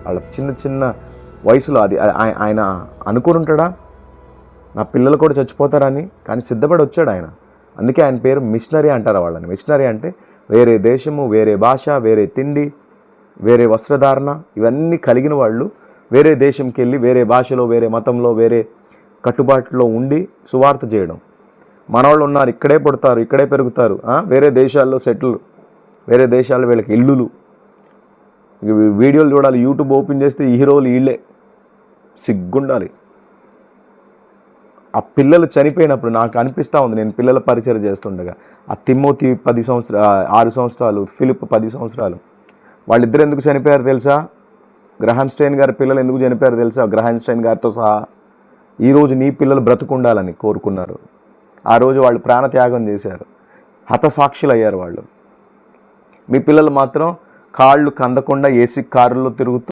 వాళ్ళ చిన్న చిన్న వయసులో అది ఆయన అనుకుని ఉంటాడా నా పిల్లలు కూడా చచ్చిపోతారని, కానీ సిద్ధపడి వచ్చాడు ఆయన. అందుకే ఆయన పేరు మిషనరీ అంటారు వాళ్ళని. మిషనరీ అంటే వేరే దేశము, వేరే భాష, వేరే తిండి, వేరే వస్త్రధారణ ఇవన్నీ కలిగిన వాళ్ళు వేరే దేశంకి వెళ్ళి వేరే భాషలో, వేరే మతంలో, వేరే కట్టుబాటులో ఉండి సువార్త చేయడం. మనవాళ్ళు ఉన్నారు, ఇక్కడే పుడతారు, ఇక్కడే పెరుగుతారు, వేరే దేశాల్లో సెటిల్, వేరే దేశాల్లో వీళ్ళకి ఇల్లులు. వీడియోలు చూడాలి, యూట్యూబ్ ఓపెన్ చేస్తే ఈ హీరోలు వీళ్ళే. సిగ్గుండాలి. ఆ పిల్లలు చనిపోయినప్పుడు నాకు అనిపిస్తూ ఉంది, నేను పిల్లల పరిచయం చేస్తుండగా, ఆ తిమోతి 6 సంవత్సరాలు, ఫిలిప్ 10 సంవత్సరాలు, వాళ్ళిద్దరు ఎందుకు చనిపోయారు తెలుసా? గ్రహాం స్టైన్ గారి పిల్లలు ఎందుకు చనిపోయారు తెలుసా? గ్రహాం స్టైన్ గారితో సహా ఈరోజు నీ పిల్లలు బ్రతుకుండాలని కోరుకున్నారు. ఆ రోజు వాళ్ళు ప్రాణత్యాగం చేశారు, హతసాక్షులు అయ్యారు వాళ్ళు. మీ పిల్లలు మాత్రం కాళ్ళు కందకుండా ఏసీ కారుల్లో తిరుగుతూ